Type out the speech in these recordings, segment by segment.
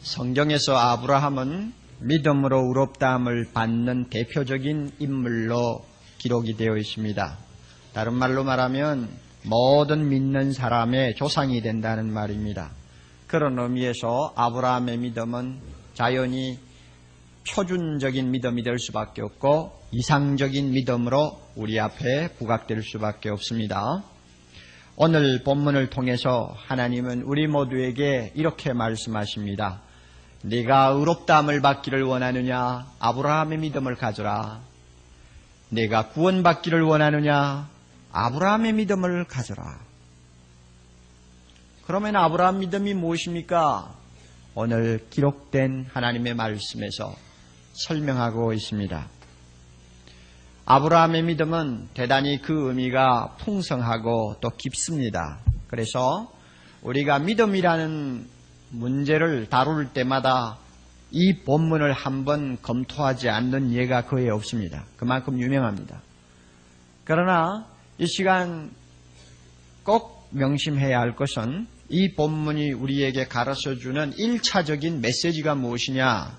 성경에서 아브라함은 믿음으로 의롭다함을 받는 대표적인 인물로 기록이 되어 있습니다. 다른 말로 말하면 모든 믿는 사람의 조상이 된다는 말입니다. 그런 의미에서 아브라함의 믿음은 자연히 표준적인 믿음이 될 수밖에 없고 이상적인 믿음으로 우리 앞에 부각될 수밖에 없습니다. 오늘 본문을 통해서 하나님은 우리 모두에게 이렇게 말씀하십니다. 네가 의롭다함을 받기를 원하느냐? 아브라함의 믿음을 가져라. 네가 구원받기를 원하느냐? 아브라함의 믿음을 가져라. 그러면 아브라함 믿음이 무엇입니까? 오늘 기록된 하나님의 말씀에서 설명하고 있습니다. 아브라함의 믿음은 대단히 그 의미가 풍성하고 또 깊습니다. 그래서 우리가 믿음이라는 문제를 다룰 때마다 이 본문을 한번 검토하지 않는 예가 거의 없습니다. 그만큼 유명합니다. 그러나 이 시간 꼭 명심해야 할 것은 이 본문이 우리에게 가르쳐주는 1차적인 메시지가 무엇이냐?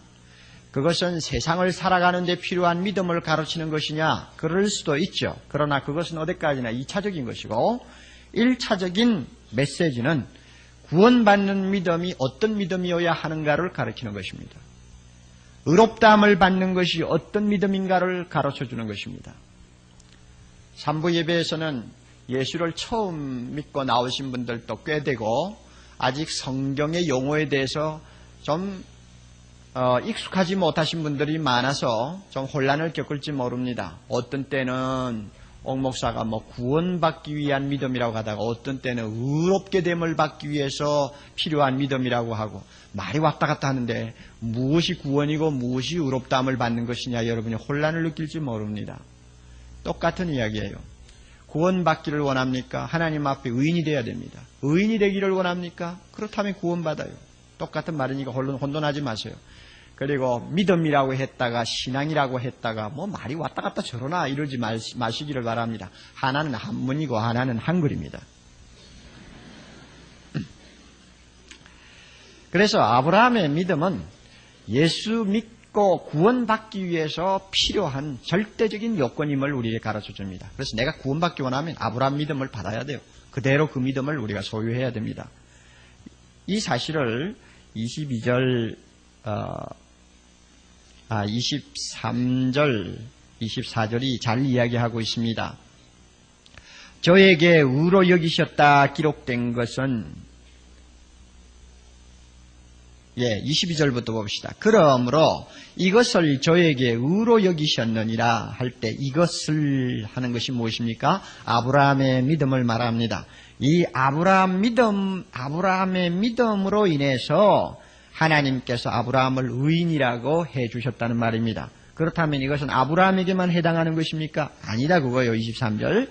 그것은 세상을 살아가는 데 필요한 믿음을 가르치는 것이냐? 그럴 수도 있죠. 그러나 그것은 어디까지나 2차적인 것이고 1차적인 메시지는 구원받는 믿음이 어떤 믿음이어야 하는가를 가르치는 것입니다. 의롭다함을 받는 것이 어떤 믿음인가를 가르쳐주는 것입니다. 3부 예배에서는 예수를 처음 믿고 나오신 분들도 꽤 되고 아직 성경의 용어에 대해서 좀 익숙하지 못하신 분들이 많아서 좀 혼란을 겪을지 모릅니다. 어떤 때는 옥 목사가 구원받기 위한 믿음이라고 하다가 어떤 때는 의롭게 됨을 받기 위해서 필요한 믿음이라고 하고 말이 왔다 갔다 하는데 무엇이 구원이고 무엇이 의롭다함을 받는 것이냐 여러분이 혼란을 느낄지 모릅니다. 똑같은 이야기예요. 구원받기를 원합니까? 하나님 앞에 의인이 되어야 됩니다. 의인이 되기를 원합니까? 그렇다면 구원받아요. 똑같은 말이니까 혼돈하지 마세요. 그리고 믿음이라고 했다가 신앙이라고 했다가 말이 왔다 갔다 저러나 이러지 마시기를 바랍니다. 하나는 한문이고 하나는 한글입니다. 그래서 아브라함의 믿음은 예수 믿고 구원받기 위해서 필요한 절대적인 요건임을 우리에게 가르쳐 줍니다. 그래서 내가 구원받기 원하면 아브라함 믿음을 받아야 돼요. 그대로 그 믿음을 우리가 소유해야 됩니다. 이 사실을 23절, 24절이 잘 이야기하고 있습니다. 저에게 의로 여기셨다 기록된 것은 22절부터 봅시다. 그러므로 이것을 저에게 의로 여기셨느니라 할 때 이것을 하는 것이 무엇입니까? 아브라함의 믿음을 말합니다. 이 아브라함의 믿음으로 인해서 하나님께서 아브라함을 의인이라고 해주셨다는 말입니다. 그렇다면 이것은 아브라함에게만 해당하는 것입니까? 아니다 그거요. 23절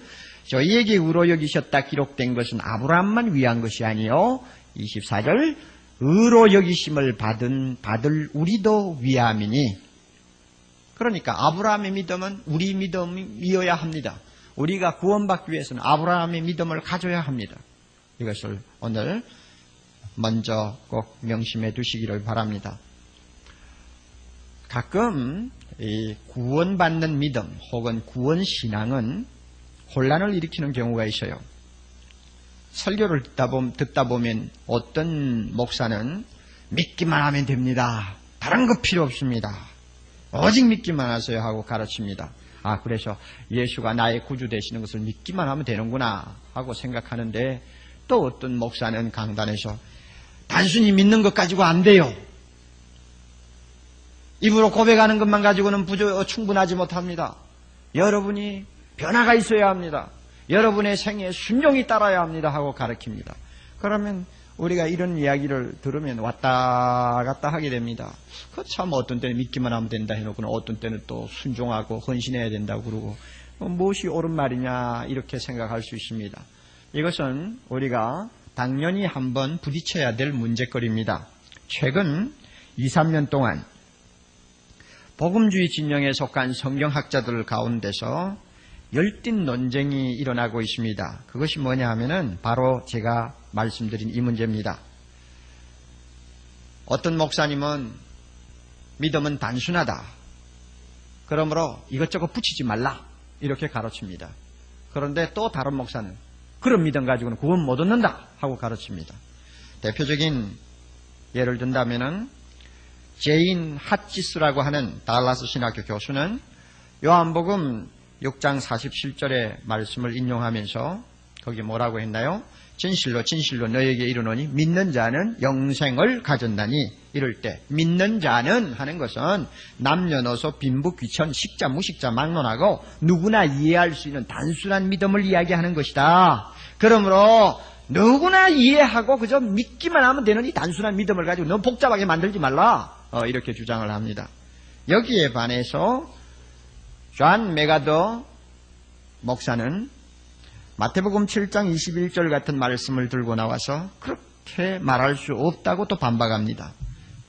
저희에게 의로 여기셨다 기록된 것은 아브라함만 위한 것이 아니요 24절 의로 여기심을 받을 우리도 위함이니. 그러니까 아브라함의 믿음은 우리 믿음이어야 합니다. 우리가 구원받기 위해서는 아브라함의 믿음을 가져야 합니다. 이것을 오늘 먼저 꼭 명심해 두시기를 바랍니다. 가끔 이 구원받는 믿음 혹은 구원신앙은 혼란을 일으키는 경우가 있어요. 설교를 듣다 보면 어떤 목사는 믿기만 하면 됩니다. 다른 거 필요 없습니다. 오직 믿기만 하세요 하고 가르칩니다. 그래서 예수가 나의 구주 되시는 것을 믿기만 하면 되는구나 하고 생각하는데 또 어떤 목사는 강단에서 단순히 믿는 것 가지고 안 돼요. 입으로 고백하는 것만 가지고는 충분하지 못합니다. 여러분이 변화가 있어야 합니다. 여러분의 생애에 순종이 따라야 합니다 하고 가르칩니다. 그러면 우리가 이런 이야기를 들으면 왔다 갔다 하게 됩니다. 참 어떤 때는 믿기만 하면 된다 해놓고는 어떤 때는 또 순종하고 헌신해야 된다고 그러고 무엇이 옳은 말이냐 이렇게 생각할 수 있습니다. 이것은 우리가 당연히 한번 부딪혀야 될 문제거리입니다. 최근 2, 3년 동안 복음주의 진영에 속한 성경학자들 가운데서 열띤 논쟁이 일어나고 있습니다. 그것이 뭐냐 하면은 바로 제가 말씀드린 이 문제입니다. 어떤 목사님은 믿음은 단순하다. 그러므로 이것저것 붙이지 말라. 이렇게 가르칩니다. 그런데 또 다른 목사는 그런 믿음 가지고는 구원 못 얻는다 하고 가르칩니다. 대표적인 예를 든다면은 제인 핫지스라고 하는 달라스 신학교 교수는 요한복음 6장 47절의 말씀을 인용하면서 거기 뭐라고 했나요? 진실로 진실로 너에게 이르노니 믿는 자는 영생을 가졌나니 이럴 때 믿는 자는 하는 것은 남녀노소 빈부 귀천 식자 무식자 막론하고 누구나 이해할 수 있는 단순한 믿음을 이야기하는 것이다. 그러므로 누구나 이해하고 그저 믿기만 하면 되는 이 단순한 믿음을 가지고 너무 복잡하게 만들지 말라. 이렇게 주장을 합니다. 여기에 반해서 존 메가더 목사는 마태복음 7장 21절 같은 말씀을 들고 나와서 그렇게 말할 수 없다고 또 반박합니다.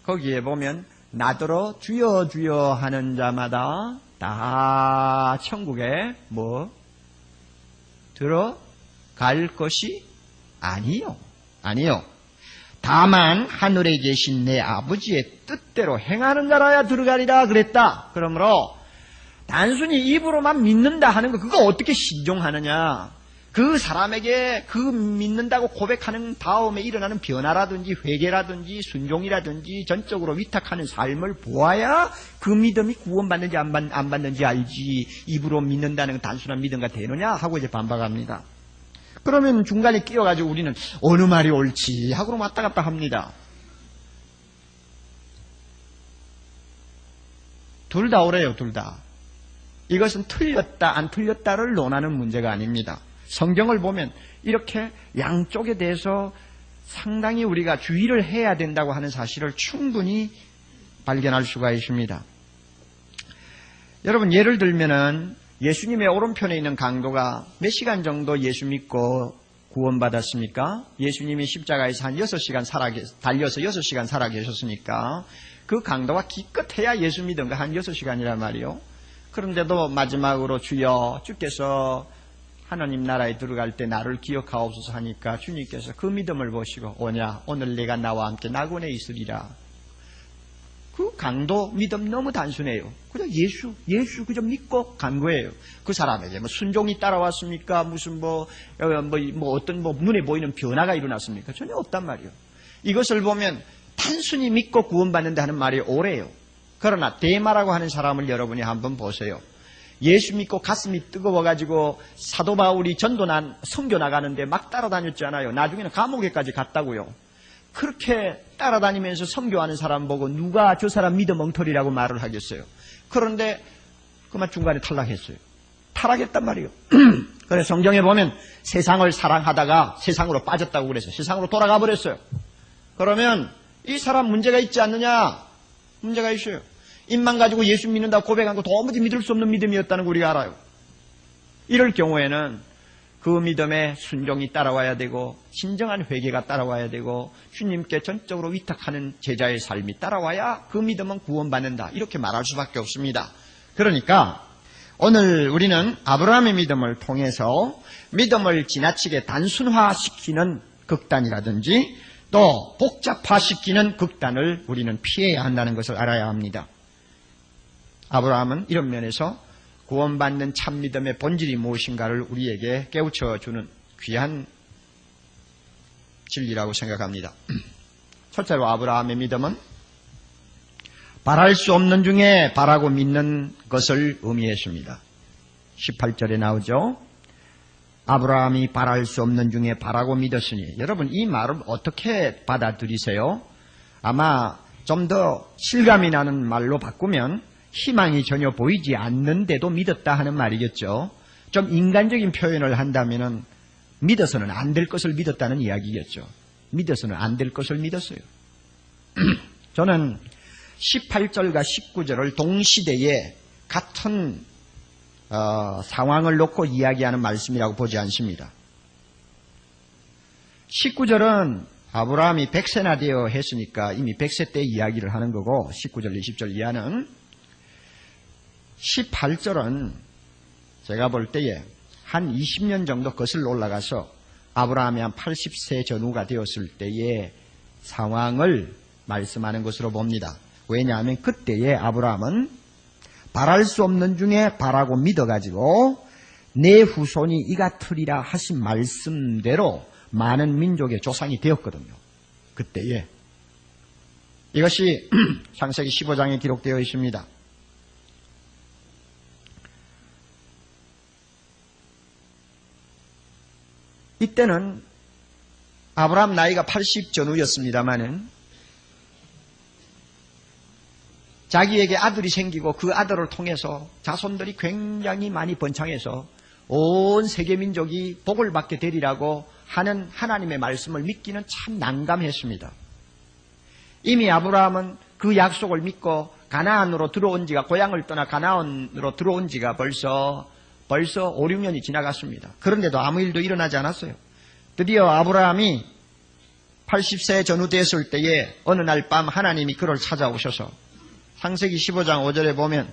거기에 보면 나더러 주여 주여 하는 자마다 다 천국에 들어갈 것이 아니요. 다만 하늘에 계신 내 아버지의 뜻대로 행하는 자라야 들어가리라 그랬다. 그러므로 단순히 입으로만 믿는다 하는 거 그거 어떻게 신종하느냐. 그 사람에게 그 믿는다고 고백하는 다음에 일어나는 변화라든지 회개라든지 순종이라든지 전적으로 위탁하는 삶을 보아야 그 믿음이 구원받는지 안 받는지 알지 입으로 믿는다는 단순한 믿음가 되느냐 하고 이제 반박합니다. 그러면 중간에 끼어가지고 우리는 어느 말이 옳지 하고 왔다 갔다 합니다. 둘 다 옳아요, 둘 다. 이것은 틀렸다 안 틀렸다를 논하는 문제가 아닙니다. 성경을 보면 이렇게 양쪽에 대해서 상당히 우리가 주의를 해야 된다고 하는 사실을 충분히 발견할 수가 있습니다. 여러분 예를 들면은 예수님의 오른편에 있는 강도가 몇 시간 정도 예수 믿고 구원받았습니까? 예수님이 십자가에서 한 6시간 달려서 6시간 살아계셨으니까 그 강도가 기껏해야 예수 믿은 거 한 6시간이란 말이요. 그런데도 마지막으로 주여 주께서 하나님 나라에 들어갈 때 나를 기억하옵소서 하니까 주님께서 그 믿음을 보시고 오냐 오늘 내가 나와 함께 낙원에 있으리라. 그 강도 믿음 너무 단순해요. 그냥 예수 그저 믿고 간 거예요. 그 사람에게 뭐 순종이 따라왔습니까? 무슨 어떤 눈에 보이는 변화가 일어났습니까? 전혀 없단 말이에요. 이것을 보면 단순히 믿고 구원받는다 하는 말이 옳아요. 그러나 데마라고 하는 사람을 여러분이 한번 보세요. 예수 믿고 가슴이 뜨거워가지고 사도 바울이 선교 나가는데 막 따라다녔잖아요. 나중에는 감옥에까지 갔다고요. 그렇게 따라다니면서 선교하는 사람 보고 누가 저 사람 믿음 엉터리라고 말을 하겠어요. 그런데 그만 중간에 탈락했어요. 타락했단 말이에요. 그래서 성경에 보면 세상을 사랑하다가 세상으로 빠졌다고 그랬어요. 세상으로 돌아가 버렸어요. 그러면 이 사람 문제가 있지 않느냐? 문제가 있어요. 입만 가지고 예수 믿는다고 고백한 거 도무지 믿을 수 없는 믿음이었다는 거 우리가 알아요. 이럴 경우에는 그 믿음에 순종이 따라와야 되고 진정한 회개가 따라와야 되고 주님께 전적으로 위탁하는 제자의 삶이 따라와야 그 믿음은 구원받는다. 이렇게 말할 수밖에 없습니다. 그러니까 오늘 우리는 아브라함의 믿음을 통해서 믿음을 지나치게 단순화시키는 극단이라든지 또 복잡화시키는 극단을 우리는 피해야 한다는 것을 알아야 합니다. 아브라함은 이런 면에서 구원받는 참 믿음의 본질이 무엇인가를 우리에게 깨우쳐주는 귀한 진리라고 생각합니다. 첫째로 아브라함의 믿음은 바랄 수 없는 중에 바라고 믿는 것을 의미했습니다. 18절에 나오죠. 아브라함이 바랄 수 없는 중에 바라고 믿었으니. 여러분 이 말을 어떻게 받아들이세요? 아마 좀 더 실감이 나는 말로 바꾸면 희망이 전혀 보이지 않는데도 믿었다 하는 말이겠죠. 좀 인간적인 표현을 한다면 믿어서는 안 될 것을 믿었다는 이야기겠죠. 믿어서는 안 될 것을 믿었어요. 저는 18절과 19절을 동시대에 같은 상황을 놓고 이야기하는 말씀이라고 보지 않습니다. 19절은 아브라함이 100세나 되어 했으니까 이미 100세 때 이야기를 하는 거고 19절, 20절 이하는 18절은 제가 볼 때에 한 20년 정도 거슬러 올라가서 아브라함이 한 80세 전후가 되었을 때의 상황을 말씀하는 것으로 봅니다. 왜냐하면 그때에 아브라함은 바랄 수 없는 중에 바라고 믿어가지고 내 후손이 이 같으리라 하신 말씀대로 많은 민족의 조상이 되었거든요. 그때에. 이것이 창세기 15장에 기록되어 있습니다. 이때는 아브라함 나이가 80 전후였습니다마는 자기에게 아들이 생기고 그 아들을 통해서 자손들이 굉장히 많이 번창해서 온 세계 민족이 복을 받게 되리라고 하는 하나님의 말씀을 믿기는 참 난감했습니다. 이미 아브라함은 그 약속을 믿고 가나안으로 들어온 지가 고향을 떠나 가나안으로 들어온 지가 벌써 5, 6년이 지나갔습니다. 그런데도 아무 일도 일어나지 않았어요. 드디어 아브라함이 80세 전후 됐을 때에 어느 날 밤 하나님이 그를 찾아오셔서 창세기 15장 5절에 보면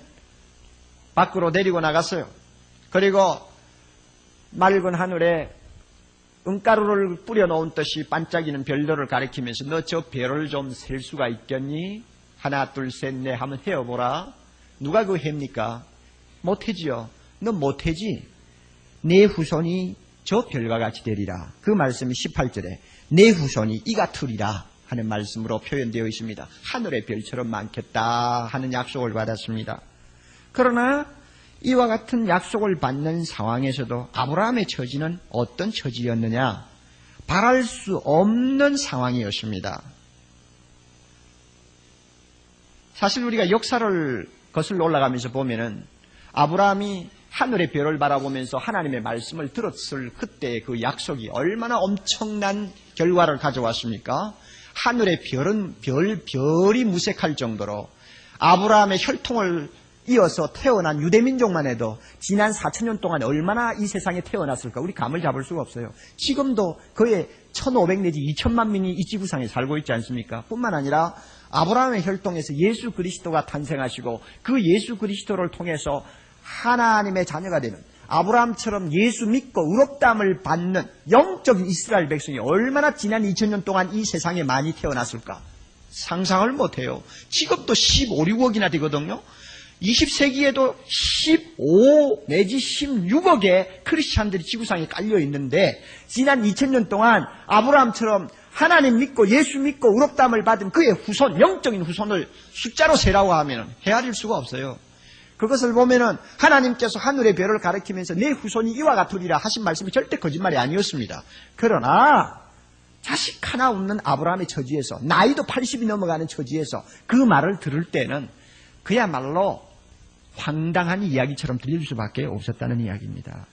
밖으로 내리고 나갔어요. 그리고 맑은 하늘에 은가루를 뿌려놓은 듯이 반짝이는 별들을 가리키면서 너 저 별을 좀 셀 수가 있겠니? 하나 둘 셋 넷 하면 헤어보라. 누가 그 해입니까? 못해지요. 너 못해지. 내 후손이 저 별과 같이 되리라. 그 말씀이 18절에 내 후손이 이 같으리라 하는 말씀으로 표현되어 있습니다. 하늘의 별처럼 많겠다 하는 약속을 받았습니다. 그러나 이와 같은 약속을 받는 상황에서도 아브라함의 처지는 어떤 처지였느냐? 바랄 수 없는 상황이었습니다. 사실 우리가 역사를 거슬러 올라가면서 보면은 아브라함이 하늘의 별을 바라보면서 하나님의 말씀을 들었을 그때의 그 약속이 얼마나 엄청난 결과를 가져왔습니까? 하늘의 별은 별이 무색할 정도로 아브라함의 혈통을 이어서 태어난 유대민족만 해도 지난 4,000년 동안 얼마나 이 세상에 태어났을까 우리 감을 잡을 수가 없어요. 지금도 거의 1,500 내지 2,000만 명이 이 지구상에 살고 있지 않습니까? 뿐만 아니라 아브라함의 혈통에서 예수 그리스도가 탄생하시고 그 예수 그리스도를 통해서 하나님의 자녀가 되는 아브라함처럼 예수 믿고 의롭다함을 받는 영적인 이스라엘 백성이 얼마나 지난 2000년 동안 이 세상에 많이 태어났을까? 상상을 못해요. 지금도 15, 16억이나 되거든요. 20세기에도 15 내지 16억의 크리스찬들이 지구상에 깔려 있는데 지난 2000년 동안 아브라함처럼 하나님 믿고 예수 믿고 의롭다함을 받은 그의 후손, 영적인 후손을 숫자로 세라고 하면 헤아릴 수가 없어요. 그것을 보면은 하나님께서 하늘의 별을 가리키면서 내 후손이 이와 같으리라 하신 말씀이 절대 거짓말이 아니었습니다. 그러나 자식 하나 없는 아브라함의 처지에서 나이도 80이 넘어가는 처지에서 그 말을 들을 때는 그야말로 황당한 이야기처럼 들릴 수밖에 없었다는 이야기입니다.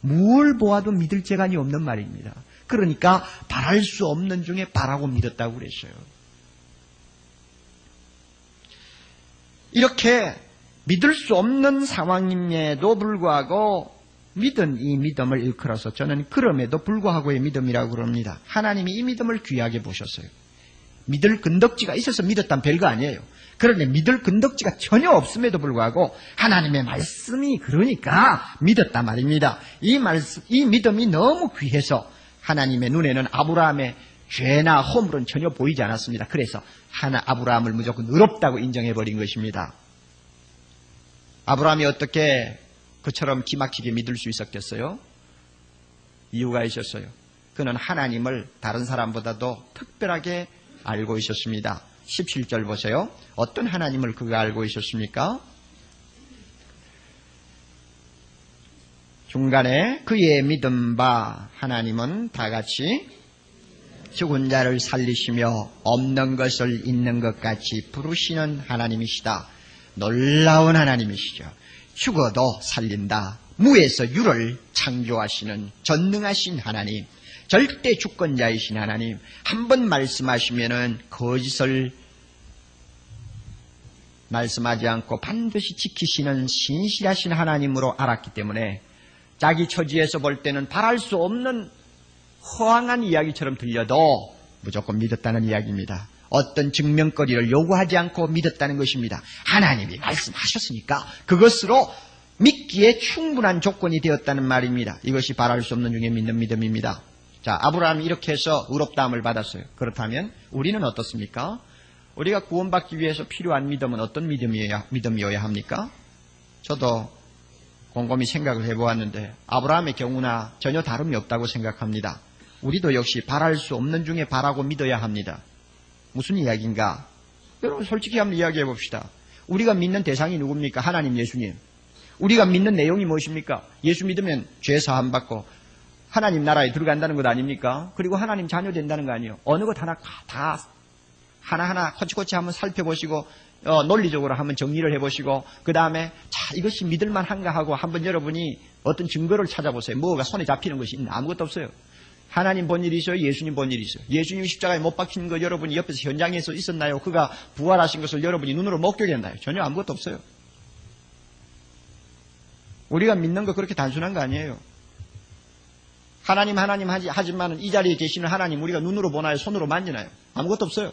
뭘 보아도 믿을 재간이 없는 말입니다. 그러니까 바랄 수 없는 중에 바라고 믿었다고 그랬어요. 이렇게 믿을 수 없는 상황임에도 불구하고 믿은 이 믿음을 일컬어서 저는 그럼에도 불구하고의 믿음이라고 그럽니다. 하나님이 이 믿음을 귀하게 보셨어요. 믿을 근덕지가 있어서 믿었단 별거 아니에요. 그런데 믿을 근덕지가 전혀 없음에도 불구하고 하나님의 말씀이 그러니까 믿었단 말입니다. 이 믿음이 너무 귀해서 하나님의 눈에는 아브라함의 죄나 허물은 전혀 보이지 않았습니다. 그래서 아브라함을 무조건 의롭다고 인정해버린 것입니다. 아브라함이 어떻게 그처럼 기막히게 믿을 수 있었겠어요? 이유가 있었어요. 그는 하나님을 다른 사람보다도 특별하게 알고 있었습니다. 17절 보세요. 어떤 하나님을 그가 알고 있었습니까? 중간에 그의 믿음 바 하나님은 다같이 죽은 자를 살리시며 없는 것을 있는 것 같이 부르시는 하나님이시다. 놀라운 하나님이시죠. 죽어도 살린다. 무에서 유를 창조하시는 전능하신 하나님, 절대 주권자이신 하나님, 한 번 말씀하시면은 거짓을 말씀하지 않고 반드시 지키시는 신실하신 하나님으로 알았기 때문에 자기 처지에서 볼 때는 바랄 수 없는 허황한 이야기처럼 들려도 무조건 믿었다는 이야기입니다. 어떤 증명거리를 요구하지 않고 믿었다는 것입니다. 하나님이 말씀하셨으니까 그것으로 믿기에 충분한 조건이 되었다는 말입니다. 이것이 바랄 수 없는 중에 믿는 믿음입니다. 자, 아브라함이 이렇게 해서 의롭다함을 받았어요. 그렇다면 우리는 어떻습니까? 우리가 구원받기 위해서 필요한 믿음은 어떤 믿음이어야 합니까? 저도 곰곰이 생각을 해보았는데 아브라함의 경우나 전혀 다름이 없다고 생각합니다. 우리도 역시 바랄 수 없는 중에 바라고 믿어야 합니다. 무슨 이야기인가? 여러분 솔직히 한번 이야기해 봅시다. 우리가 믿는 대상이 누굽니까? 하나님, 예수님. 우리가 믿는 내용이 무엇입니까? 예수 믿으면 죄 사함 받고 하나님 나라에 들어간다는 것 아닙니까? 그리고 하나님 자녀 된다는 거 아니에요. 어느 것 하나 다 하나하나 코치코치 한번 살펴보시고 논리적으로 한번 정리를 해보시고 그 다음에 자 이것이 믿을만한가 하고 한번 여러분이 어떤 증거를 찾아보세요. 뭐가 손에 잡히는 것이 있나? 아무것도 없어요. 하나님 본 일이 있어요? 예수님 본 일이 있어요? 예수님이 십자가에 못 박힌 거 여러분이 옆에서 현장에서 있었나요? 그가 부활하신 것을 여러분이 눈으로 목격했나요? 전혀 아무것도 없어요. 우리가 믿는 거 그렇게 단순한 거 아니에요. 하나님 하지만은 이 자리에 계시는 하나님 우리가 눈으로 보나요? 손으로 만지나요? 아무것도 없어요.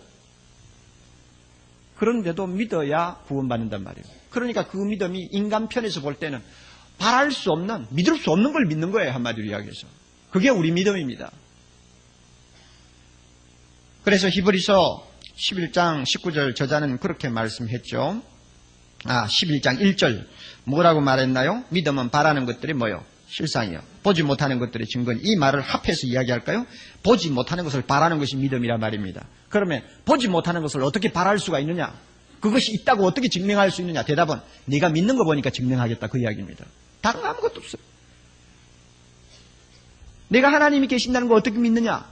그런데도 믿어야 구원받는단 말이에요. 그러니까 그 믿음이 인간 편에서 볼 때는 바랄 수 없는, 믿을 수 없는 걸 믿는 거예요. 한마디로 이야기해서. 그게 우리 믿음입니다. 그래서 히브리서 11장 19절 저자는 그렇게 말씀했죠. 11장 1절 뭐라고 말했나요? 믿음은 바라는 것들이 뭐요? 실상이요. 보지 못하는 것들의 증거는. 이 말을 합해서 이야기할까요? 보지 못하는 것을 바라는 것이 믿음이란 말입니다. 그러면 보지 못하는 것을 어떻게 바랄 수가 있느냐? 그것이 있다고 어떻게 증명할 수 있느냐? 대답은 네가 믿는 거 보니까 증명하겠다 그 이야기입니다. 다른 거 아무것도 없어요. 내가 하나님이 계신다는 거 어떻게 믿느냐?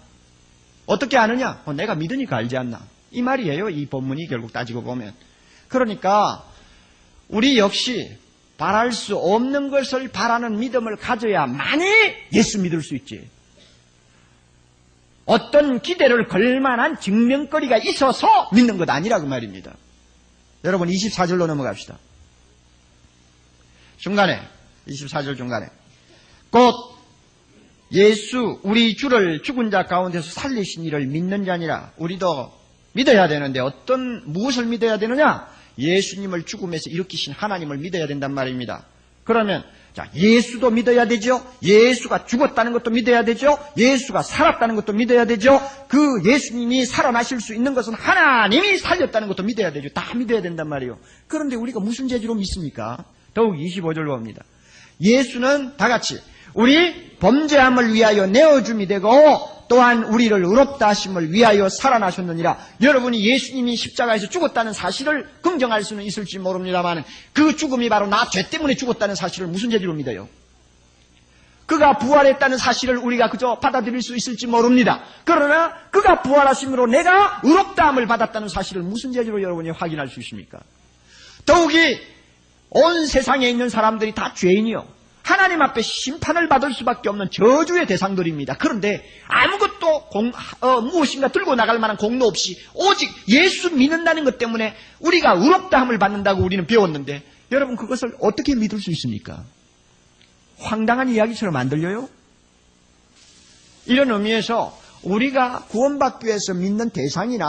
어떻게 아느냐? 내가 믿으니까 알지 않나? 이 말이에요. 이 본문이 결국 따지고 보면. 그러니까 우리 역시 바랄 수 없는 것을 바라는 믿음을 가져야만이 예수 믿을 수 있지. 어떤 기대를 걸 만한 증명거리가 있어서 믿는 것 아니라 그 말입니다. 여러분 24절로 넘어갑시다. 중간에 24절 중간에 곧 예수 우리 주를 죽은 자 가운데서 살리신 이를 믿는 자니라. 우리도 믿어야 되는데 무엇을 믿어야 되느냐? 예수님을 죽음에서 일으키신 하나님을 믿어야 된단 말입니다. 그러면 자 예수도 믿어야 되죠. 예수가 죽었다는 것도 믿어야 되죠. 예수가 살았다는 것도 믿어야 되죠. 그 예수님이 살아나실 수 있는 것은 하나님이 살렸다는 것도 믿어야 되죠. 다 믿어야 된단 말이에요. 그런데 우리가 무슨 재주로 믿습니까? 더욱 25절로 봅니다. 예수는 다 같이 우리 범죄함을 위하여 내어줌이 되고 또한 우리를 의롭다 하심을 위하여 살아나셨느니라. 여러분이 예수님이 십자가에서 죽었다는 사실을 긍정할 수는 있을지 모릅니다만 그 죽음이 바로 나 죄 때문에 죽었다는 사실을 무슨 재주로 믿어요? 그가 부활했다는 사실을 우리가 그저 받아들일 수 있을지 모릅니다. 그러나 그가 부활하심으로 내가 의롭다함을 받았다는 사실을 무슨 재주로 여러분이 확인할 수 있습니까? 더욱이 온 세상에 있는 사람들이 다 죄인이요. 하나님 앞에 심판을 받을 수밖에 없는 저주의 대상들입니다. 그런데 아무것도 무엇인가 들고 나갈 만한 공로 없이 오직 예수 믿는다는 것 때문에 우리가 의롭다함을 받는다고 우리는 배웠는데 여러분 그것을 어떻게 믿을 수 있습니까? 황당한 이야기처럼 안 들려요? 이런 의미에서 우리가 구원받기 위해서 믿는 대상이나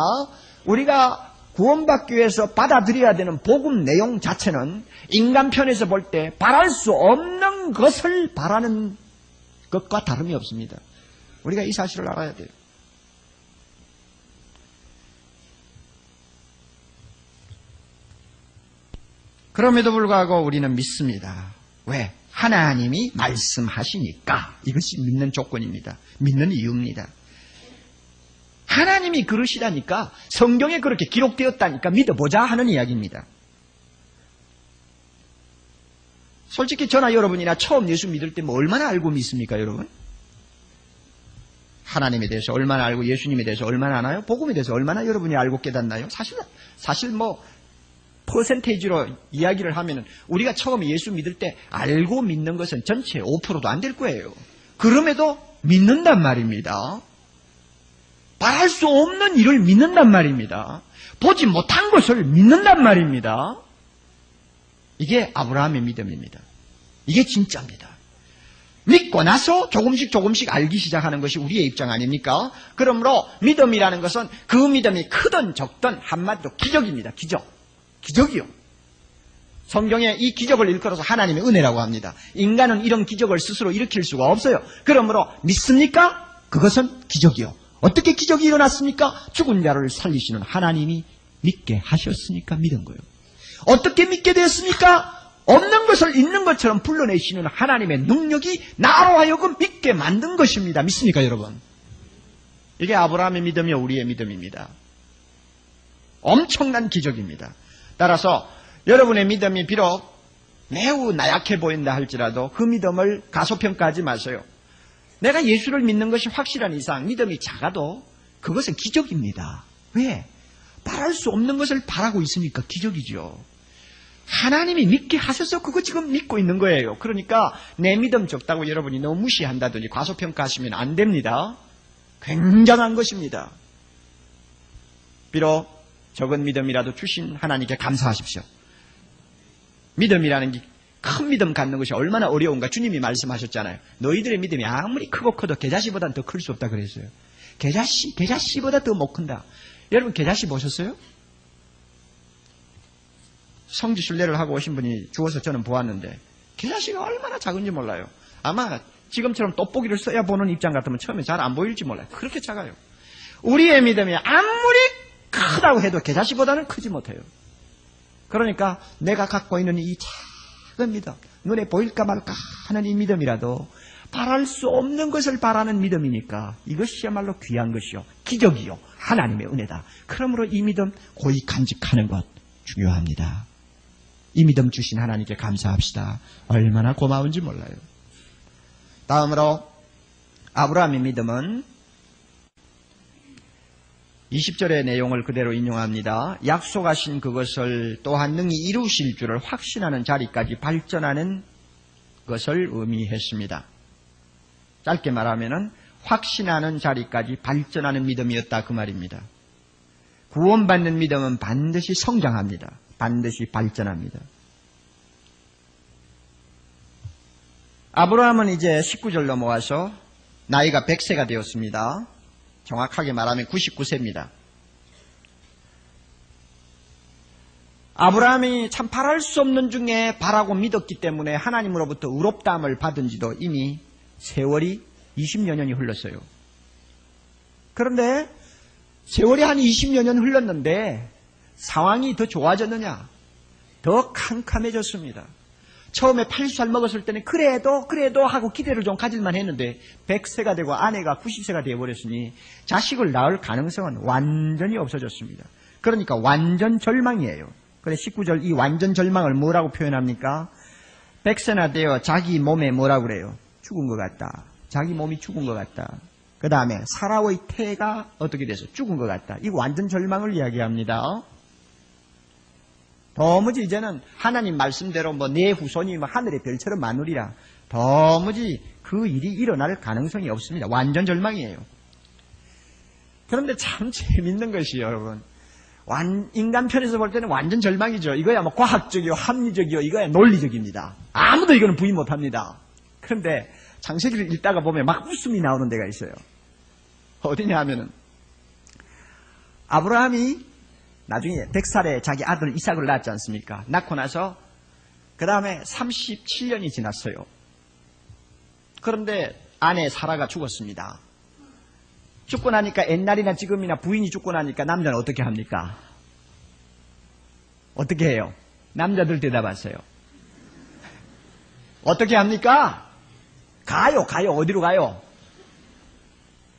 우리가 구원받기 위해서 받아들여야 되는 복음 내용 자체는 인간 편에서 볼 때 바랄 수 없는 것을 바라는 것과 다름이 없습니다. 우리가 이 사실을 알아야 돼요. 그럼에도 불구하고 우리는 믿습니다. 왜? 하나님이 말씀하시니까. 이것이 믿는 조건입니다. 믿는 이유입니다. 하나님이 그러시다니까 성경에 그렇게 기록되었다니까 믿어보자 하는 이야기입니다. 솔직히 저나 여러분이나 처음 예수 믿을 때 뭐 얼마나 알고 믿습니까 여러분? 하나님에 대해서 얼마나 알고 예수님에 대해서 얼마나 아나요? 복음에 대해서 얼마나 여러분이 알고 깨닫나요? 사실 뭐 퍼센테이지로 이야기를 하면은 우리가 처음 예수 믿을 때 알고 믿는 것은 전체 5%도 안 될 거예요. 그럼에도 믿는단 말입니다. 바랄 수 없는 일을 믿는단 말입니다. 보지 못한 것을 믿는단 말입니다. 이게 아브라함의 믿음입니다. 이게 진짜입니다. 믿고 나서 조금씩 알기 시작하는 것이 우리의 입장 아닙니까? 그러므로 믿음이라는 것은 그 믿음이 크든 적든 한마디로 기적입니다. 기적이요. 성경에 이 기적을 일컬어서 하나님의 은혜라고 합니다. 인간은 이런 기적을 스스로 일으킬 수가 없어요. 그러므로 믿습니까? 그것은 기적이요. 어떻게 기적이 일어났습니까? 죽은 자를 살리시는 하나님이 믿게 하셨으니까 믿은 거예요. 어떻게 믿게 되었습니까? 없는 것을 있는 것처럼 불러내시는 하나님의 능력이 나로 하여금 믿게 만든 것입니다. 믿습니까, 여러분? 이게 아브라함의 믿음이요, 우리의 믿음입니다. 엄청난 기적입니다. 따라서 여러분의 믿음이 비록 매우 나약해 보인다 할지라도 그 믿음을 가소평가하지 마세요. 내가 예수를 믿는 것이 확실한 이상 믿음이 작아도 그것은 기적입니다. 왜? 바랄 수 없는 것을 바라고 있으니까 기적이죠. 하나님이 믿게 하셔서 그거 지금 믿고 있는 거예요. 그러니까 내 믿음 적다고 여러분이 너무 무시한다든지 과소평가하시면 안 됩니다. 굉장한 것입니다. 비록 적은 믿음이라도 주신 하나님께 감사하십시오. 믿음이라는 게 큰 믿음 갖는 것이 얼마나 어려운가 주님이 말씀하셨잖아요. 너희들의 믿음이 아무리 크고 커도 겨자씨보다는 더 클 수 없다 그랬어요. 겨자씨보다 더 못 큰다. 여러분 겨자씨 보셨어요? 성지 순례를 하고 오신 분이 주워서 저는 보았는데 겨자씨가 얼마나 작은지 몰라요. 아마 지금처럼 돋보기를 써야 보는 입장 같으면 처음에 잘 안 보일지 몰라요. 그렇게 작아요. 우리의 믿음이 아무리 크다고 해도 겨자씨보다는 크지 못해요. 그러니까 내가 갖고 있는 이 작은 믿음, 눈에 보일까 말까 하는 이 믿음이라도 바랄 수 없는 것을 바라는 믿음이니까 이것이야말로 귀한 것이요, 기적이요, 하나님의 은혜다. 그러므로 이 믿음 고이 간직하는 것 중요합니다. 이 믿음 주신 하나님께 감사합시다. 얼마나 고마운지 몰라요. 다음으로 아브라함의 믿음은 20절의 내용을 그대로 인용합니다. 약속하신 그것을 또한 능히 이루실 줄을 확신하는 자리까지 발전하는 것을 의미했습니다. 짧게 말하면 확신하는 자리까지 발전하는 믿음이었다 그 말입니다. 구원받는 믿음은 반드시 성장합니다. 반드시 발전합니다. 아브라함은 이제 19절 넘어와서 나이가 100세가 되었습니다. 정확하게 말하면 99세입니다. 아브라함이 참 바랄 수 없는 중에 바라고 믿었기 때문에 하나님으로부터 의롭다함을 받은 지도 이미 세월이 20여 년이 흘렀어요. 그런데 세월이 한 20여 년 흘렀는데 상황이 더 좋아졌느냐? 더 캄캄해졌습니다. 처음에 80살 먹었을 때는 그래도 하고 기대를 좀 가질만 했는데 100세가 되고 아내가 90세가 되어버렸으니 자식을 낳을 가능성은 완전히 없어졌습니다. 그러니까 완전 절망이에요. 그래 19절 이 완전 절망을 뭐라고 표현합니까? 100세나 되어 자기 몸에 뭐라고 그래요? 죽은 것 같다. 자기 몸이 죽은 것 같다. 그 다음에 사라의 태가 어떻게 돼서 죽은 것 같다. 이 완전 절망을 이야기합니다. 도무지 이제는 하나님 말씀대로 내 후손이 하늘의 별처럼 많으리라. 도무지 그 일이 일어날 가능성이 없습니다. 완전 절망이에요. 그런데 참 재밌는 것이 여러분, 인간 편에서 볼 때는 완전 절망이죠. 이거야 과학적이요, 합리적이요, 이거야 논리적입니다. 아무도 이거는 부인 못합니다. 그런데 창세기를 읽다가 보면 막 웃음이 나오는 데가 있어요. 어디냐 하면은 아브라함이 나중에 100살에 자기 아들 이삭을 낳았지 않습니까? 낳고 나서 그 다음에 37년이 지났어요. 그런데 아내 사라가 죽었습니다. 죽고 나니까 옛날이나 지금이나 부인이 죽고 나니까 남자는 어떻게 합니까? 어떻게 해요? 남자들 대답하세요. 어떻게 합니까? 가요. 어디로 가요?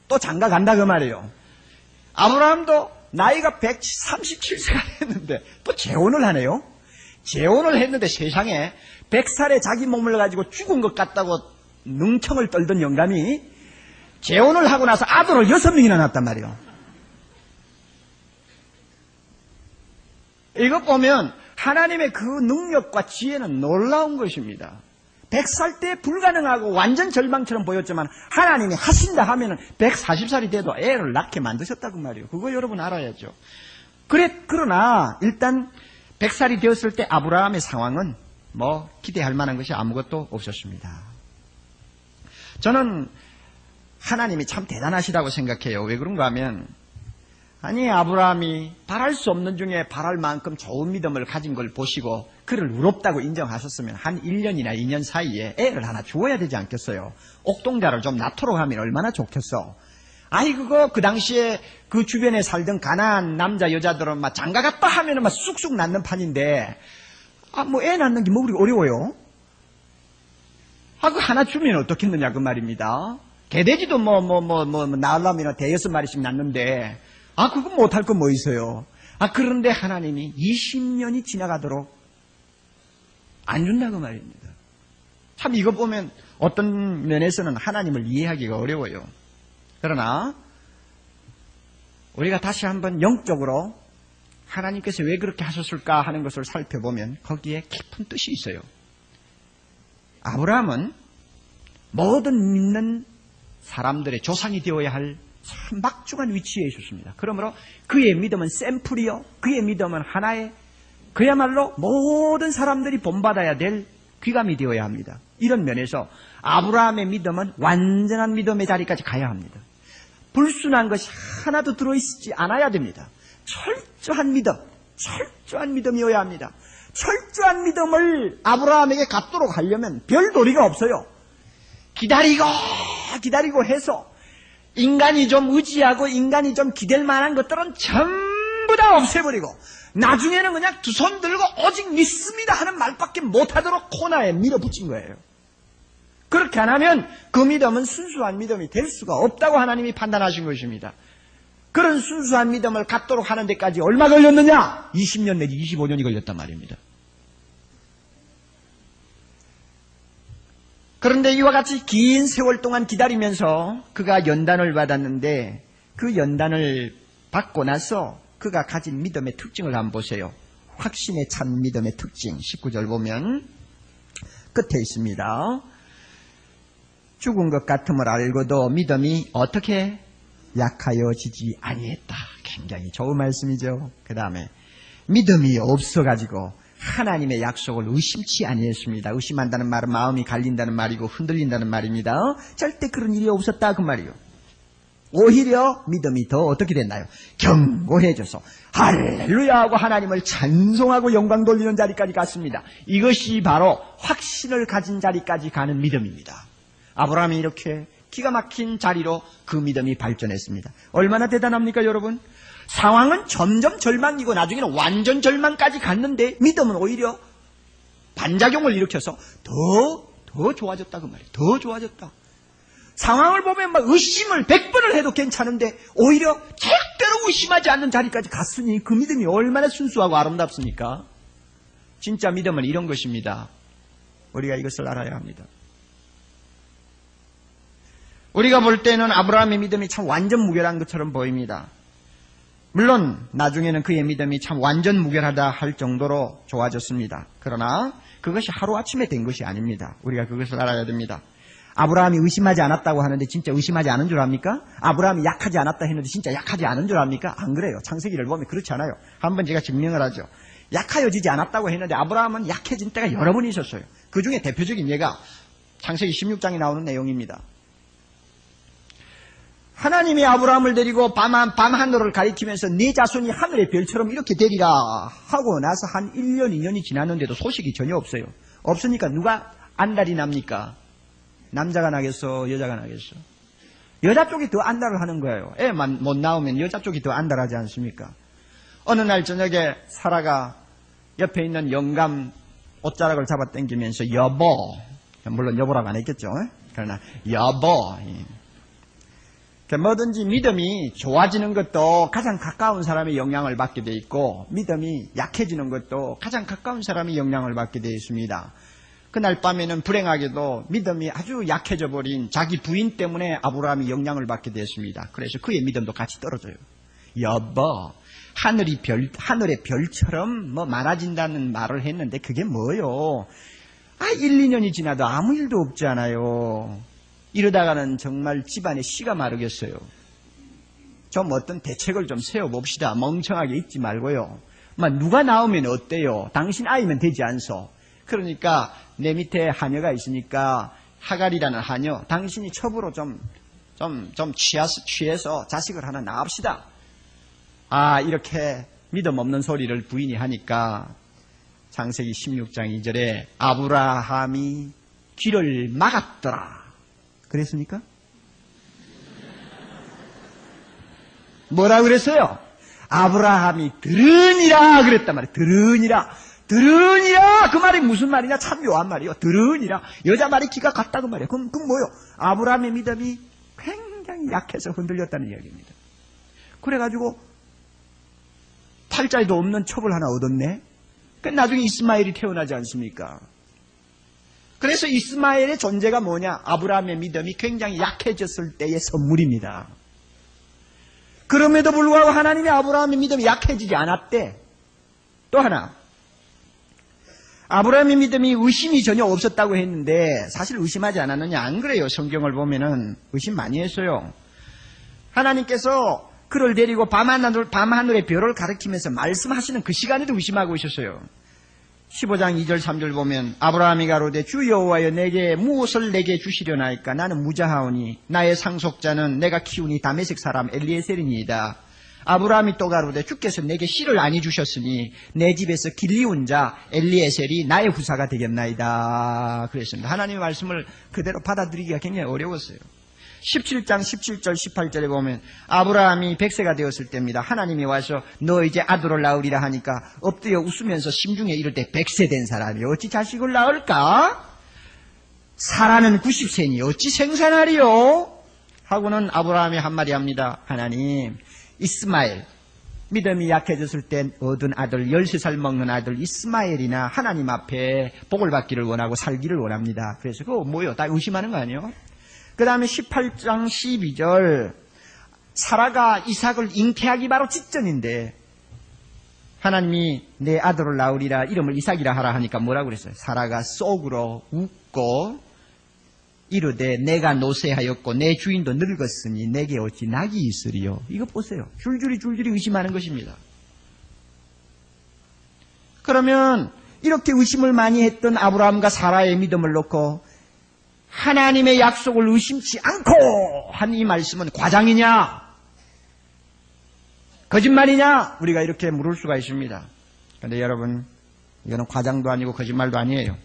또 장가 간다 그 말이에요. 아브라함도 나이가 137세가 했는데 또 재혼을 하네요. 재혼을 했는데 세상에 100살에 자기 몸을 가지고 죽은 것 같다고 능청을 떨던 영감이 재혼을 하고 나서 아들을 6명이나 낳았단 말이에요. 이것 보면 하나님의 그 능력과 지혜는 놀라운 것입니다. 100살 때 불가능하고 완전 절망처럼 보였지만 하나님이 하신다 하면은 140살이 돼도 애를 낳게 만드셨다고 말이에요. 그거 여러분 알아야죠. 그러나 일단 100살이 되었을 때 아브라함의 상황은 기대할 만한 것이 아무것도 없었습니다. 저는 하나님이 참 대단하시다고 생각해요. 왜 그런가 하면 아니, 아브라함이 바랄 수 없는 중에 바랄 만큼 좋은 믿음을 가진 걸 보시고 그를 의롭다고 인정하셨으면 한 1년이나 2년 사이에 애를 하나 주어야 되지 않겠어요? 옥동자를 좀 낳도록 하면 얼마나 좋겠어? 아이, 그거 그 당시에 그 주변에 살던 가난한 남자 여자들은 막 장가 갔다 하면은 막 쑥쑥 낳는 판인데, 뭐 애 낳는 게 뭐 우리 어려워요? 그 하나 주면 어떻겠느냐 그 말입니다. 개돼지도 낳으려면 대여섯 마리씩 낳는데, 그거 못할 거 뭐 있어요? 그런데 하나님이 20년이 지나가도록 안 준다고 말입니다. 참 이거 보면 어떤 면에서는 하나님을 이해하기가 어려워요. 그러나 우리가 다시 한번 영적으로 하나님께서 왜 그렇게 하셨을까 하는 것을 살펴보면 거기에 깊은 뜻이 있어요. 아브라함은 모든 믿는 사람들의 조상이 되어야 할 참 막중한 위치에 있었습니다. 그러므로 그의 믿음은 샘플이요, 그의 믿음은 하나의 그야말로 모든 사람들이 본받아야 될 귀감이 되어야 합니다. 이런 면에서 아브라함의 믿음은 완전한 믿음의 자리까지 가야 합니다. 불순한 것이 하나도 들어있지 않아야 됩니다. 철저한 믿음이어야 합니다. 철저한 믿음을 아브라함에게 갖도록 하려면 별 도리가 없어요. 기다리고 해서 인간이 좀 의지하고 인간이 좀 기댈 만한 것들은 전부 다 없애버리고 나중에는 그냥 두 손 들고 오직 믿습니다 하는 말밖에 못하도록 코너에 밀어붙인 거예요. 그렇게 안 하면 그 믿음은 순수한 믿음이 될 수가 없다고 하나님이 판단하신 것입니다. 그런 순수한 믿음을 갖도록 하는 데까지 얼마 걸렸느냐? 20년 내지 25년이 걸렸단 말입니다. 그런데 이와 같이 긴 세월 동안 기다리면서 그가 연단을 받았는데 그 연단을 받고 나서 그가 가진 믿음의 특징을 한번 보세요. 확신에 찬 믿음의 특징 19절 보면 끝에 있습니다. 죽은 것 같음을 알고도 믿음이 어떻게 약하여지지 아니했다. 굉장히 좋은 말씀이죠. 그 다음에 믿음이 없어가지고 하나님의 약속을 의심치 아니했습니다. 의심한다는 말은 마음이 갈린다는 말이고 흔들린다는 말입니다. 절대 그런 일이 없었다 그 말이요. 오히려 믿음이 더 어떻게 됐나요? 견고해져서 할렐루야 하고 하나님을 찬송하고 영광 돌리는 자리까지 갔습니다. 이것이 바로 확신을 가진 자리까지 가는 믿음입니다. 아브라함이 이렇게 기가 막힌 자리로 그 믿음이 발전했습니다. 얼마나 대단합니까 여러분? 상황은 점점 절망이고 나중에는 완전 절망까지 갔는데 믿음은 오히려 반작용을 일으켜서 더 좋아졌다 그 말이에요. 더 좋아졌다. 상황을 보면 막 의심을 100번을 해도 괜찮은데 오히려 절대로 의심하지 않는 자리까지 갔으니 그 믿음이 얼마나 순수하고 아름답습니까? 진짜 믿음은 이런 것입니다. 우리가 이것을 알아야 합니다. 우리가 볼 때는 아브라함의 믿음이 참 완전 무결한 것처럼 보입니다. 물론 나중에는 그의 믿음이 참 완전 무결하다 할 정도로 좋아졌습니다. 그러나 그것이 하루아침에 된 것이 아닙니다. 우리가 그것을 알아야 됩니다. 아브라함이 의심하지 않았다고 하는데 진짜 의심하지 않은 줄 압니까? 아브라함이 약하지 않았다 했는데 진짜 약하지 않은 줄 압니까? 안 그래요. 창세기를 보면 그렇지 않아요. 한번 제가 증명을 하죠. 약하여지지 않았다고 했는데 아브라함은 약해진 때가 여러 번 있었어요. 그 중에 대표적인 예가 창세기 16장에 나오는 내용입니다. 하나님이 아브라함을 데리고 밤하늘을 가리키면서 네 자손이 하늘의 별처럼 이렇게 되리라 하고 나서 한 1년, 2년이 지났는데도 소식이 전혀 없어요. 없으니까 누가 안달이 납니까? 남자가 나겠어? 여자가 나겠어? 여자 쪽이 더 안달을 하는 거예요. 애만 못 나오면 여자 쪽이 더 안달하지 않습니까? 어느 날 저녁에 사라가 옆에 있는 영감 옷자락을 잡아 당기면서 여보, 물론 여보라고 안 했겠죠. 그러나 여보, 뭐든지 믿음이 좋아지는 것도 가장 가까운 사람의 영향을 받게 돼 있고 믿음이 약해지는 것도 가장 가까운 사람의 영향을 받게 되어 있습니다. 그날 밤에는 불행하게도 믿음이 아주 약해져 버린 자기 부인 때문에 아브라함이 영향을 받게 되었습니다. 그래서 그의 믿음도 같이 떨어져요. 여보, 하늘의 별처럼 많아진다는 말을 했는데 그게 뭐요? 1, 2년이 지나도 아무 일도 없잖아요. 이러다가는 정말 집안에 씨가 마르겠어요. 좀 어떤 대책을 좀 세워봅시다. 멍청하게 있지 말고요. 누가 나오면 어때요? 당신 아이면 되지 않소? 그러니까 내 밑에 하녀가 있으니까 하갈이라는 하녀, 당신이 첩으로 좀 취해서 자식을 하나 낳읍시다. 이렇게 믿음 없는 소리를 부인이 하니까 창세기 16장 2절에 아브라함이 귀를 막았더라. 그랬습니까? 뭐라 그랬어요? 아브라함이 들으니라 그랬단 말이에요. 들으니라. 그 말이 무슨 말이냐? 참 묘한 말이에요. 들으니라. 여자 말이 기가 같다 그 말이에요. 그럼 뭐요? 아브라함의 믿음이 굉장히 약해서 흔들렸다는 이야기입니다. 그래가지고 팔자에도 없는 첩을 하나 얻었네. 나중에 이스마엘이 태어나지 않습니까? 그래서 이스마엘의 존재가 뭐냐? 아브라함의 믿음이 굉장히 약해졌을 때의 선물입니다. 그럼에도 불구하고 하나님이 아브라함의 믿음이 약해지지 않았대. 또 하나, 아브라함의 믿음이 의심이 전혀 없었다고 했는데 사실 의심하지 않았느냐? 안 그래요. 성경을 보면은 의심 많이 했어요. 하나님께서 그를 데리고 밤하늘의 별을 가리키면서 말씀하시는 그 시간에도 의심하고 있었어요. 15장 2절 3절 보면 아브라함이 가로되 주 여호와여 내게 무엇을 내게 주시려나이까 나는 무자하오니 나의 상속자는 내가 키우니 다메섹 사람 엘리에셀이니이다. 아브라함이 또 가로되 주께서 내게 씨를 아니 주셨으니 내 집에서 길리운 자 엘리에셀이 나의 후사가 되겠나이다. 그랬습니다. 하나님의 말씀을 그대로 받아들이기가 굉장히 어려웠어요. 17장 17절 18절에 보면 아브라함이 100세가 되었을 때입니다. 하나님이 와서 너 이제 아들을 낳으리라 하니까 엎드려 웃으면서 심중에 이를 때 100세 된 사람이 어찌 자식을 낳을까? 사라는 90세니 어찌 생산하리요? 하고는 아브라함이 한마디 합니다. 하나님, 이스마엘 믿음이 약해졌을 때 얻은 아들 13살 먹는 아들 이스마엘이나 하나님 앞에 복을 받기를 원하고 살기를 원합니다. 그래서 그거 뭐요? 다 의심하는 거 아니에요? 그 다음에 18장 12절 사라가 이삭을 잉태하기 바로 직전인데 하나님이 내 아들을 낳으리라 이름을 이삭이라 하라 하니까 뭐라고 그랬어요? 사라가 속으로 웃고 이르되 내가 노쇠하였고 내 주인도 늙었으니 내게 어찌 낙이 있으리요. 이거 보세요. 줄줄이 의심하는 것입니다. 그러면 이렇게 의심을 많이 했던 아브라함과 사라의 믿음을 놓고 하나님의 약속을 의심치 않고 한 이 말씀은 과장이냐? 거짓말이냐? 우리가 이렇게 물을 수가 있습니다. 그런데 여러분, 이거는 과장도 아니고 거짓말도 아니에요.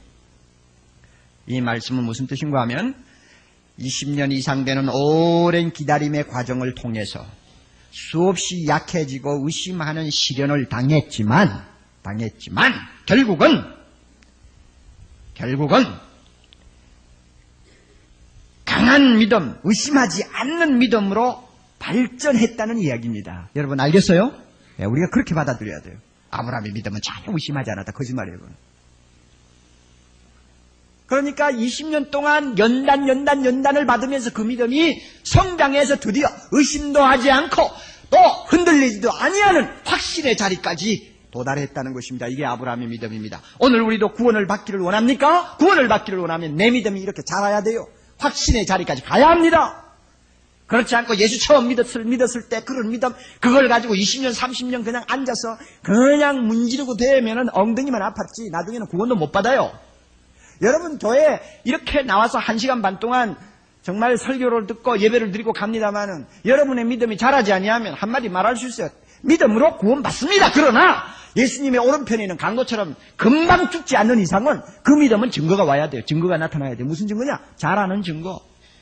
이 말씀은 무슨 뜻인가 하면 20년 이상 되는 오랜 기다림의 과정을 통해서 수없이 약해지고 의심하는 시련을 당했지만 결국은 강한 믿음, 의심하지 않는 믿음으로 발전했다는 이야기입니다. 여러분 알겠어요? 네, 우리가 그렇게 받아들여야 돼요. 아브라함의 믿음은 전혀 의심하지 않았다. 거짓말이에요. 그러니까 20년 동안 연단을 받으면서 그 믿음이 성장해서 드디어 의심도 하지 않고 또 흔들리지도 아니하는 확신의 자리까지 도달했다는 것입니다. 이게 아브라함의 믿음입니다. 오늘 우리도 구원을 받기를 원합니까? 구원을 받기를 원하면 내 믿음이 이렇게 자라야 돼요. 확신의 자리까지 가야 합니다. 그렇지 않고 예수 처음 믿었을 때 그런 믿음, 그걸 가지고 20년, 30년 그냥 앉아서 그냥 문지르고 대면은 엉덩이만 아팠지 나중에는 구원도 못 받아요. 여러분 교회에 이렇게 나와서 1시간 반 동안 정말 설교를 듣고 예배를 드리고 갑니다마는 여러분의 믿음이 자라지 아니하면 한마디 말할 수 있어요. 믿음으로 구원받습니다. 그러나 예수님의 오른편에 있는 강도처럼 금방 죽지 않는 이상은 그 믿음은 증거가 와야 돼요. 증거가 나타나야 돼요. 무슨 증거냐? 자라는 증거.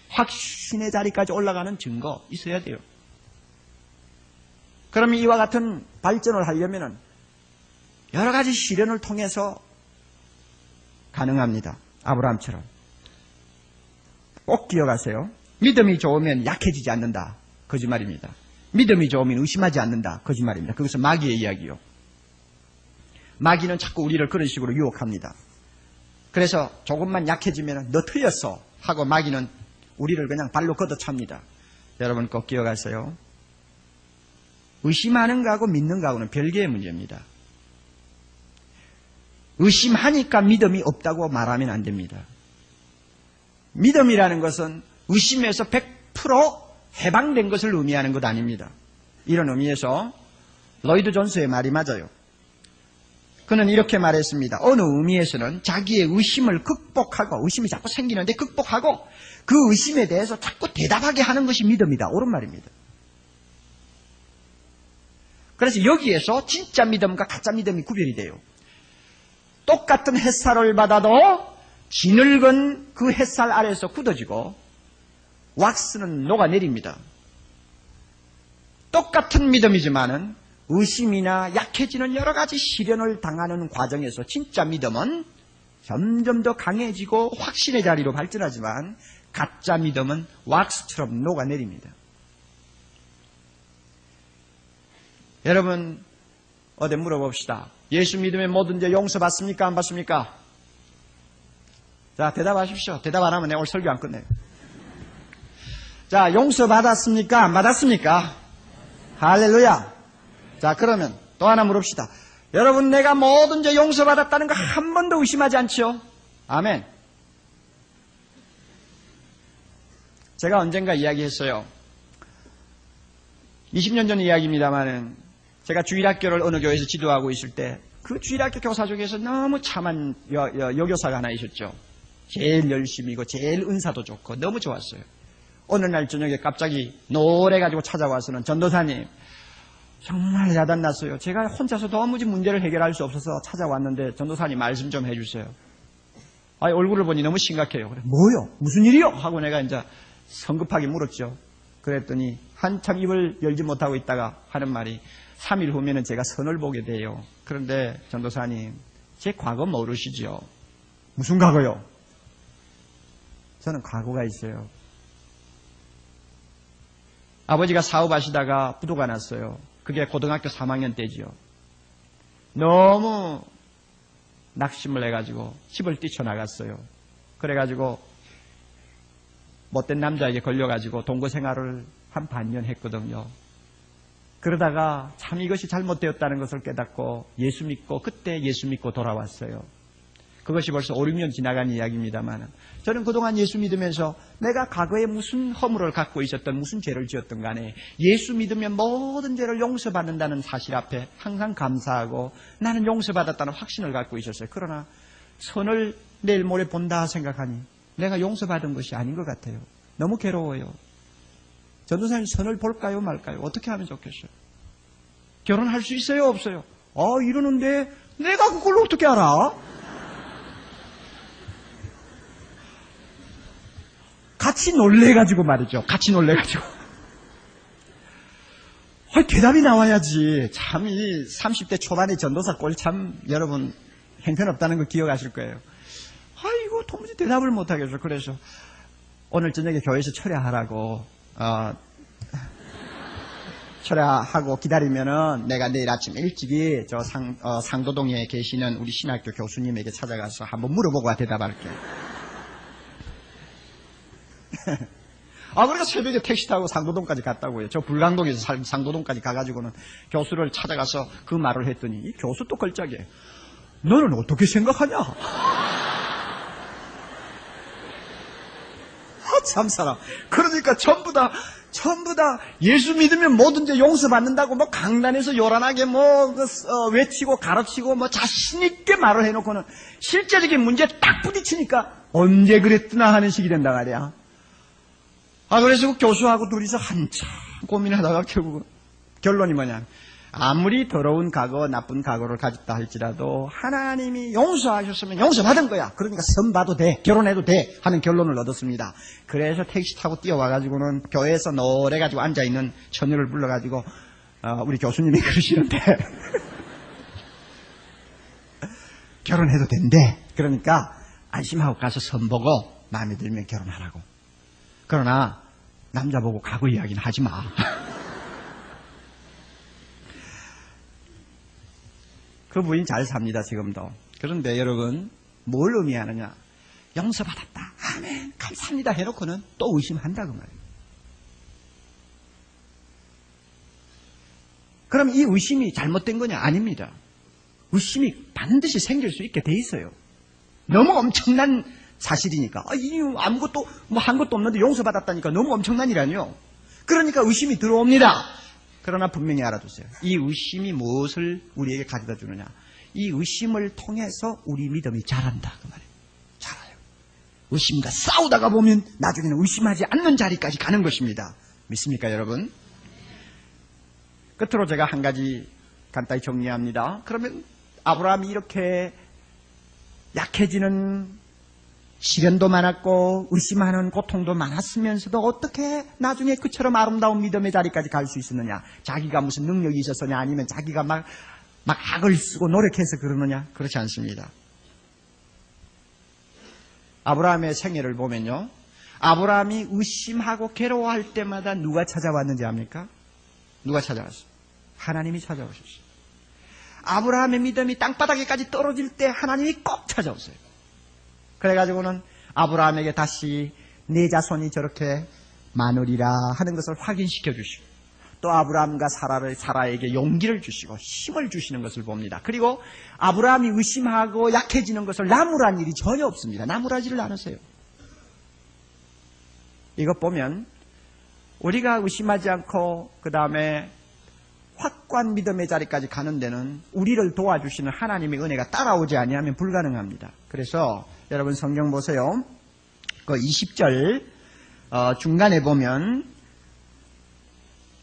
확신의 자리까지 올라가는 증거 있어야 돼요. 그러면 이와 같은 발전을 하려면 여러 가지 시련을 통해서 가능합니다. 아브라함처럼. 꼭 기억하세요. 믿음이 좋으면 약해지지 않는다. 거짓말입니다. 믿음이 좋으면 의심하지 않는다. 거짓말입니다. 그것은 마귀의 이야기요. 마귀는 자꾸 우리를 그런 식으로 유혹합니다. 그래서 조금만 약해지면 너 틀렸어 하고 마귀는 우리를 그냥 발로 걷어찹니다. 여러분 꼭 기억하세요. 의심하는 거하고 믿는 거하고는 별개의 문제입니다. 의심하니까 믿음이 없다고 말하면 안 됩니다. 믿음이라는 것은 의심에서 100% 해방된 것을 의미하는 것 아닙니다. 이런 의미에서 로이드 존스의 말이 맞아요. 그는 이렇게 말했습니다. 어느 의미에서는 자기의 의심을 극복하고, 의심이 자꾸 생기는데 극복하고 그 의심에 대해서 자꾸 대답하게 하는 것이 믿음이다. 옳은 말입니다. 그래서 여기에서 진짜 믿음과 가짜 믿음이 구별이 돼요. 똑같은 햇살을 받아도 지늙은 그 햇살 아래에서 굳어지고 왁스는 녹아내립니다. 똑같은 믿음이지만은 의심이나 약해지는 여러 가지 시련을 당하는 과정에서 진짜 믿음은 점점 더 강해지고 확신의 자리로 발전하지만 가짜 믿음은 왁스처럼 녹아내립니다. 여러분 어디 물어봅시다. 예수 믿으면 모든 죄 용서받습니까? 안 받습니까? 자, 대답하십시오. 대답 안 하면 내가 오늘 설교 안 끝내요. 자, 용서받았습니까? 안 받았습니까? 할렐루야. 자, 그러면 또 하나 물읍시다. 여러분, 내가 모든 죄 용서받았다는 거 한 번도 의심하지 않지요? 아멘. 제가 언젠가 이야기했어요. 20년 전 이야기입니다만은 제가 주일학교를 어느 교회에서 지도하고 있을 때 그 주일학교 교사 중에서 너무 참한 여교사가 하나 있었죠. 제일 열심히고 제일 은사도 좋고 너무 좋았어요. 어느 날 저녁에 갑자기 노래가지고 찾아와서는 전도사님 정말 야단났어요. 제가 혼자서 도무지 문제를 해결할 수 없어서 찾아왔는데 전도사님 말씀 좀 해주세요. 얼굴을 보니 너무 심각해요. 그래, 뭐요? 무슨 일이요? 하고 내가 이제 성급하게 물었죠. 그랬더니 한참 입을 열지 못하고 있다가 하는 말이 3일 후면은 제가 선을 보게 돼요. 그런데 전도사님, 제 과거 모르시죠? 무슨 과거요? 저는 과거가 있어요. 아버지가 사업하시다가 부도가 났어요. 그게 고등학교 3학년 때지요. 너무 낙심을 해가지고 집을 뛰쳐나갔어요. 그래가지고 못된 남자에게 걸려가지고 동거 생활을 한 반년 했거든요. 그러다가 참 이것이 잘못되었다는 것을 깨닫고 예수 믿고 그때 예수 믿고 돌아왔어요. 그것이 벌써 5, 6년 지나간 이야기입니다만 저는 그동안 예수 믿으면서 내가 과거에 무슨 허물을 갖고 있었던 무슨 죄를 지었던 간에 예수 믿으면 모든 죄를 용서받는다는 사실 앞에 항상 감사하고 나는 용서받았다는 확신을 갖고 있었어요. 그러나 선을 내일 모레 본다 생각하니 내가 용서받은 것이 아닌 것 같아요. 너무 괴로워요. 전도사님 선을 볼까요 말까요? 어떻게 하면 좋겠어요? 결혼할 수 있어요 없어요? 이러는데 내가 그걸 어떻게 알아? 같이 놀래가지고 말이죠. 같이 놀래가지고. 대답이 나와야지. 참, 이 30대 초반의 전도사 꼴 참 여러분 형편없다는 거 기억하실 거예요. 이거 도무지 대답을 못하겠어. 그래서 오늘 저녁에 교회에서 철야하라고, 철야하고 기다리면은 내가 내일 아침 일찍이 저 상도동에 계시는 우리 신학교 교수님에게 찾아가서 한번 물어보고 대답할게. 그러니까 새벽에 택시 타고 상도동까지 갔다고요. 저 불광동에서 상도동까지 가가지고는 교수를 찾아가서 그 말을 했더니 이 교수 또 걸작이에요. 너는 어떻게 생각하냐? 참사람. 그러니까 전부 다 예수 믿으면 뭐든지 용서받는다고 강단에서 요란하게 외치고 가르치고 자신있게 말을 해놓고는 실제적인 문제에 딱 부딪히니까 언제 그랬구나 하는 식이 된다 말이야. 그래서 그 교수하고 둘이서 한참 고민하다가 결국 결론이 뭐냐. 아무리 더러운 과거, 나쁜 과거를 가졌다 할지라도 하나님이 용서하셨으면 용서받은 거야. 그러니까 선 봐도 돼, 결혼해도 돼 하는 결론을 얻었습니다. 그래서 택시 타고 뛰어와가지고는 교회에서 노래가지고 앉아있는 처녀를 불러가지고 우리 교수님이 그러시는데 결혼해도 된대. 그러니까 안심하고 가서 선 보고 마음에 들면 결혼하라고. 그러나 남자 보고 과거 이야기는 하지 마. 그 부인 잘 삽니다 지금도. 그런데 여러분 뭘 의미하느냐. 용서받았다, 아멘, 감사합니다 해놓고는 또 의심한다고 말이에요. 그럼 이 의심이 잘못된 거냐? 아닙니다. 의심이 반드시 생길 수 있게 돼 있어요. 너무 엄청난 사실이니까. 아무것도 한 것도 없는데 용서받았다니까 너무 엄청난 일아니요. 그러니까 의심이 들어옵니다. 그러나 분명히 알아두세요. 이 의심이 무엇을 우리에게 가져다 주느냐. 이 의심을 통해서 우리 믿음이 자란다 그 말이에요. 자라요. 의심과 싸우다가 보면 나중에는 의심하지 않는 자리까지 가는 것입니다. 믿습니까 여러분? 끝으로 제가 한 가지 간단히 정리합니다. 그러면 아브라함이 이렇게 약해지는 시련도 많았고 의심하는 고통도 많았으면서도 어떻게 나중에 그처럼 아름다운 믿음의 자리까지 갈 수 있었느냐? 자기가 무슨 능력이 있었느냐? 아니면 자기가 막 악을 쓰고 노력해서 그러느냐? 그렇지 않습니다. 아브라함의 생애를 보면요, 아브라함이 의심하고 괴로워할 때마다 누가 찾아왔는지 압니까? 누가 찾아왔어요? 하나님이 찾아오셨어요. 아브라함의 믿음이 땅바닥에까지 떨어질 때 하나님이 꼭 찾아오세요. 그래가지고는 아브라함에게 다시 내 자손이 저렇게 많으리라 하는 것을 확인시켜 주시고, 또 아브라함과 사라에게 용기를 주시고 힘을 주시는 것을 봅니다. 그리고 아브라함이 의심하고 약해지는 것을 나무란 일이 전혀 없습니다. 나무라지를 않으세요. 이것 보면 우리가 의심하지 않고 그 다음에 확고한 믿음의 자리까지 가는 데는 우리를 도와주시는 하나님의 은혜가 따라오지 아니하면 불가능합니다. 그래서 여러분 성경 보세요. 그 20절 중간에 보면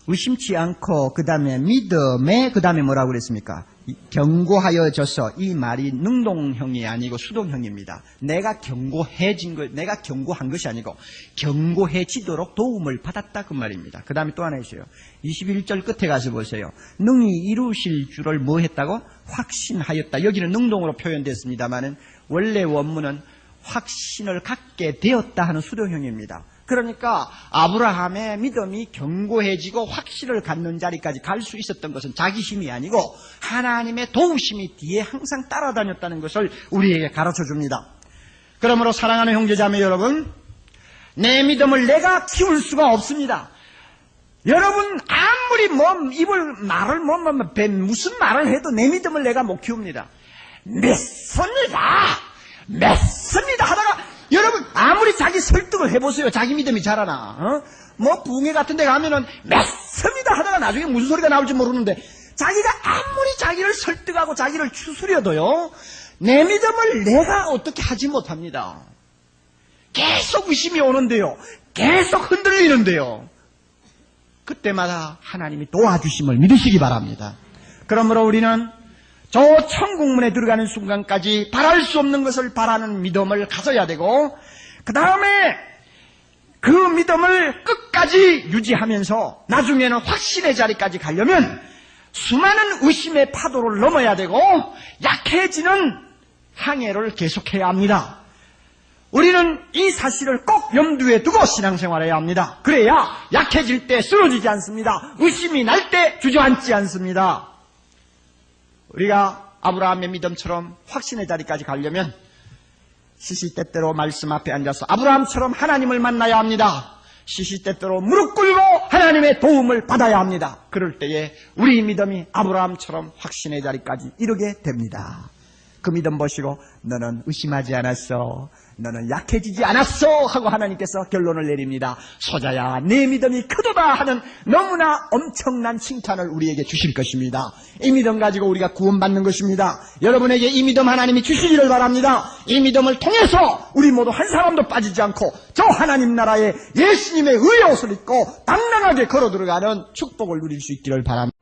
의심치 않고 그 다음에 믿음에 그 다음에 뭐라고 그랬습니까? 견고하여져서, 이 말이 능동형이 아니고 수동형입니다. 내가 견고한 것이 아니고 견고해지도록 도움을 받았다 그 말입니다. 그 다음에 또 하나 있어요. 21절 끝에 가서 보세요. 능히 이루실 줄을 뭐 했다고? 확신하였다. 여기는 능동으로 표현됐습니다만은 원래 원문은 확신을 갖게 되었다 하는 수동형입니다. 그러니까 아브라함의 믿음이 견고해지고 확신을 갖는 자리까지 갈 수 있었던 것은 자기 힘이 아니고 하나님의 도우심이 뒤에 항상 따라다녔다는 것을 우리에게 가르쳐 줍니다. 그러므로 사랑하는 형제자매 여러분, 내 믿음을 내가 키울 수가 없습니다. 여러분 아무리 무슨 말을 해도 내 믿음을 내가 못 키웁니다. 믿습니다 하다가 여러분 아무리 자기 설득을 해보세요. 자기 믿음이 자라나. 부흥회 같은 데 가면은 믿습니다 하다가 나중에 무슨 소리가 나올지 모르는데, 자기가 아무리 자기를 설득하고 자기를 추스려도요, 내 믿음을 내가 어떻게 하지 못합니다. 계속 의심이 오는데요, 계속 흔들리는데요, 그때마다 하나님이 도와주심을 믿으시기 바랍니다. 그러므로 우리는 저 천국문에 들어가는 순간까지 바랄 수 없는 것을 바라는 믿음을 가져야 되고, 그 다음에 그 믿음을 끝까지 유지하면서 나중에는 확신의 자리까지 가려면 수많은 의심의 파도를 넘어야 되고 약해지는 항해를 계속해야 합니다. 우리는 이 사실을 꼭 염두에 두고 신앙생활해야 합니다. 그래야 약해질 때 쓰러지지 않습니다. 의심이 날 때 주저앉지 않습니다. 우리가 아브라함의 믿음처럼 확신의 자리까지 가려면 시시때때로 말씀 앞에 앉아서 아브라함처럼 하나님을 만나야 합니다. 시시때때로 무릎 꿇고 하나님의 도움을 받아야 합니다. 그럴 때에 우리 믿음이 아브라함처럼 확신의 자리까지 이르게 됩니다. 그 믿음 보시고 너는 의심하지 않았어, 너는 약해지지 않았어 하고 하나님께서 결론을 내립니다. 소자야 내 믿음이 크도다 하는 너무나 엄청난 칭찬을 우리에게 주실 것입니다. 이 믿음 가지고 우리가 구원받는 것입니다. 여러분에게 이 믿음 하나님이 주시기를 바랍니다. 이 믿음을 통해서 우리 모두 한 사람도 빠지지 않고 저 하나님 나라에 예수님의 의의 옷을 입고 당당하게 걸어 들어가는 축복을 누릴 수 있기를 바랍니다.